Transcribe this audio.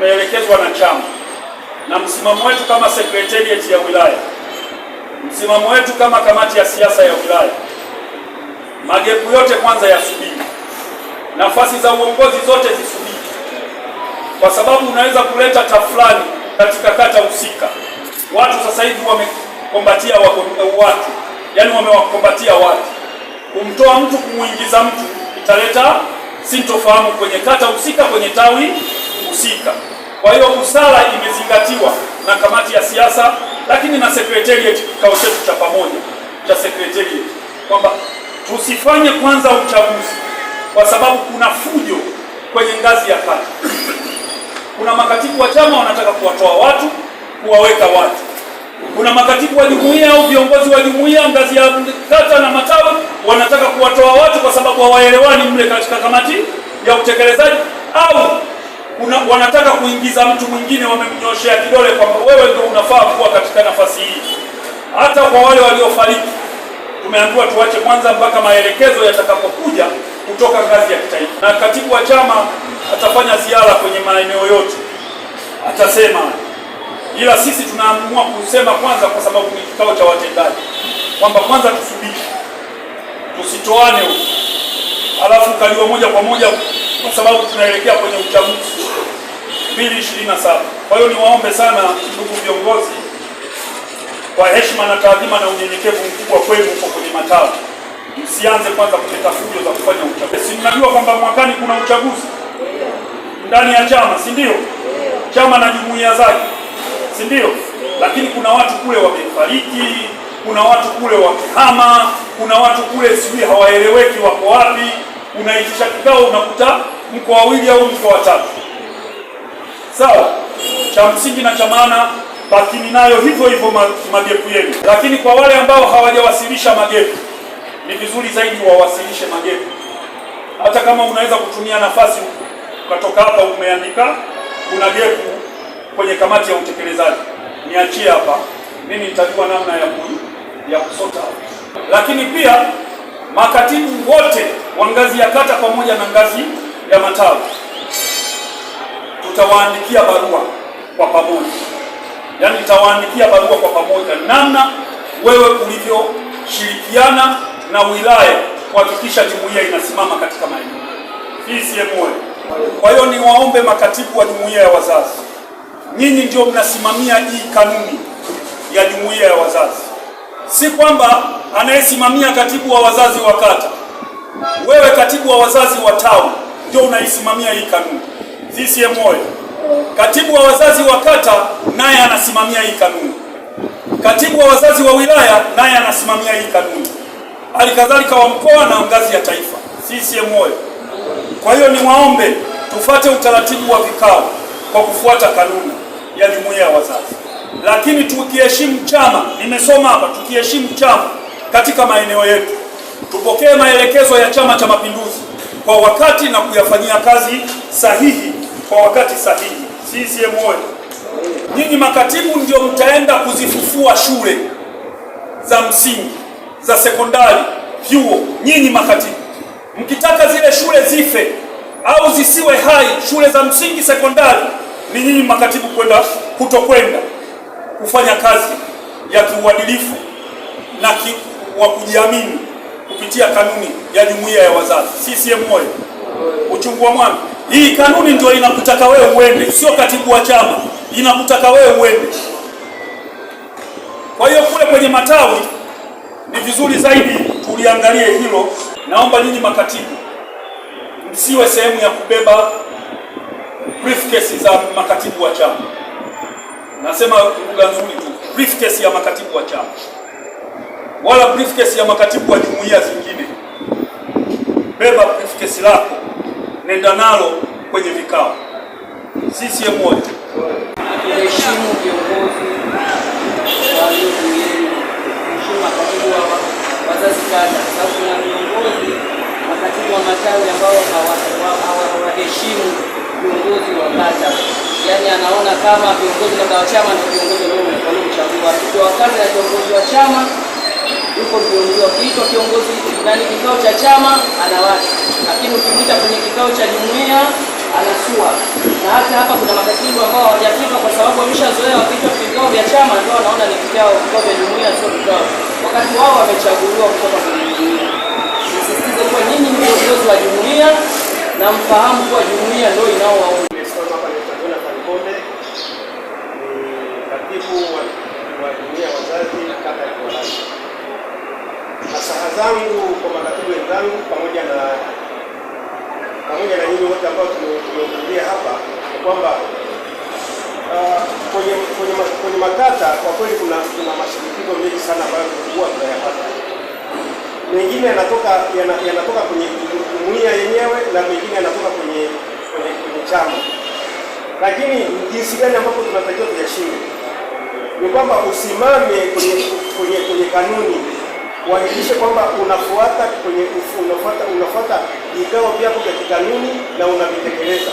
tumeelekezwa na chama na msimamo wetu kama secretariat ya wilaya, msimamo wetu kama kamati ya siasa ya wilaya, magepu yote kwanza yasubiri, nafasi za uongozi zote zisubiri, kwa sababu unaweza kuleta tafulani katika kata husika. Watu sasa hivi wamekombatia watu, yani wamewakombatia watu. Kumtoa mtu kumuingiza mtu italeta sintofahamu kwenye kata husika, kwenye tawi husika. Kwa hiyo busara imezingatiwa na kamati ya siasa, lakini na secretariat, kikao chetu cha pamoja cha secretariat, kwamba tusifanye kwanza uchaguzi kwa sababu kuna fujo kwenye ngazi ya kata. Kuna makatibu wa chama wanataka kuwatoa watu, kuwaweka watu. Kuna makatibu wa jumuiya au viongozi wa jumuiya ngazi ya kata na matawi wanataka kuwatoa watu kwa sababu hawaelewani mle katika kamati ya utekelezaji, au wanataka kuingiza mtu mwingine, wamemnyoshea kidole kwamba wewe ndio unafaa kuwa katika nafasi hii. Hata kwa wale waliofariki tumeambiwa tuache kwanza mpaka maelekezo yatakapokuja kutoka ngazi ya kitaifa, na katibu wa chama atafanya ziara kwenye maeneo yote, atasema. Ila sisi tunaamua kusema kwanza kwa sababu ni kikao cha watendaji, kwamba kwanza tusubiri, tusitoane huko alafu kaliwa moja kwa moja, kwa sababu tunaelekea kwenye uchaguzi 2027. Kwa hiyo niwaombe sana ndugu viongozi, kwa heshima na taadhima na unyenyekevu mkubwa kwenu huko kwenye matawi, msianze kwanza kuleta fujo za kufanya uchaguzi. Si mnajua kwamba mwakani kuna uchaguzi ndani ya chama, si ndio? Chama na jumuiya zake, si ndio? Lakini kuna watu kule wamefariki, kuna watu kule wamehama, kuna watu kule sijui hawaeleweki wako wapi. Unaitisha kikao unakuta mko wawili au mko watatu. Sawa, cha msingi na cha maana bakini nayo hivyo hivyo magepu yenu. Lakini kwa wale ambao hawajawasilisha magepu, ni vizuri zaidi wawasilishe magepu. Hata kama unaweza kutumia nafasi ukatoka hapa umeandika kuna gepu kwenye kamati ya utekelezaji, niachie hapa, mimi nitajua namna ya kusota. Lakini pia makatibu wote wa ngazi ya kata pamoja na ngazi ya matawi tutawaandikia barua kwa pamoja, yaani nitawaandikia barua kwa pamoja namna wewe ulivyoshirikiana na wilaya kuhakikisha jumuiya inasimama katika maeneo CCM. Kwa hiyo niwaombe makatibu wa jumuiya ya wazazi, nyinyi ndio mnasimamia hii kanuni ya jumuiya ya wazazi. Si kwamba anayesimamia katibu wa wazazi wa kata, wewe katibu wa wazazi wa tawi ndio unaisimamia hii kanuni. CCM oyee! Katibu wa wazazi wa kata naye anasimamia hii kanuni. Katibu wa wazazi wa wilaya naye anasimamia hii kanuni. Halikadhalika wa mkoa na ngazi ya taifa. CCM oyee! Kwa hiyo niwaombe tufuate utaratibu wa vikao kwa kufuata kanuni ya jumuiya ya wazazi, lakini tukiheshimu chama. Nimesoma hapa, tukiheshimu chama katika maeneo yetu, tupokee maelekezo ya Chama cha Mapinduzi kwa wakati na kuyafanyia kazi sahihi kwa wakati sahihi. CCM oyee! Nyinyi makatibu ndio mtaenda kuzifufua shule za msingi, za sekondari, vyuo. Nyinyi makatibu mkitaka zile shule zife au zisiwe hai, shule za msingi, sekondari, ni nyinyi makatibu kutokwenda kufanya kazi ya kiuadilifu na wa kujiamini kupitia kanuni ya jumuiya ya wazazi. CCM oyee! Uchungu wa mwana, hii kanuni ndio inakutaka wewe uende, sio katibu wa chama, inakutaka wewe uende. Kwa hiyo kule kwenye matawi ni vizuri zaidi tuliangalie hilo. Naomba nyinyi makatibu msiwe sehemu ya kubeba briefcase za makatibu wa chama. Nasema lugha nzuri tu, briefcase ya makatibu wa chama, wala briefcase ya makatibu wa jumuiya zingine. Beba briefcase lako, nenda nalo kwenye vikao. CCM oyee! Tuheshimu viongozi wa jumuiya, tuheshimu makatibu wa wazazi kata, sababu kuna viongozi makatibu wa matawi ambao hawaheshimu viongozi wa kata. Yaani anaona kama viongozi wa chama ndio viongozi waliomchagua. Kitu wa kata na viongozi wa chama yuko viongozi wa kiitwa kiongozi ndani kikao cha chama anawake. Lakini ukipita kwenye kikao cha jumuiya anasua. Na hata hapa kuna makatibu ambao hawajafika kwa sababu wameshazoea wakiitwa vikao vya chama ndio wanaona ni vikao vya jumuiya, sio vikao, wakati wao wamechaguliwa kutoka kwenye jumuiya. Nisisitize kuwa nyinyi ni viongozi wa jumuiya na mfahamu kuwa jumuiya ndio inaowaongoza. Katibu wa jumuiya wazazi kata ya Kiwalani. Nasaha zangu kwa makatibu wenzangu pamoja na nyinyi wote ambao tumehudhuria hapa ni kwamba kwenye makata kwa kweli kuna mashinikizo mengi sana ambayo tulikuwa tunayapata. Mengine yanatoka kwenye jumuiya yenyewe na mengine yanatoka kwenye chama. Lakini jinsi gani ambapo tunatakiwa tuyashinde ni kwamba usimame kwenye kanuni, uhakikishe kwamba unafuata vikao vyako vya kikanuni na unavitekeleza.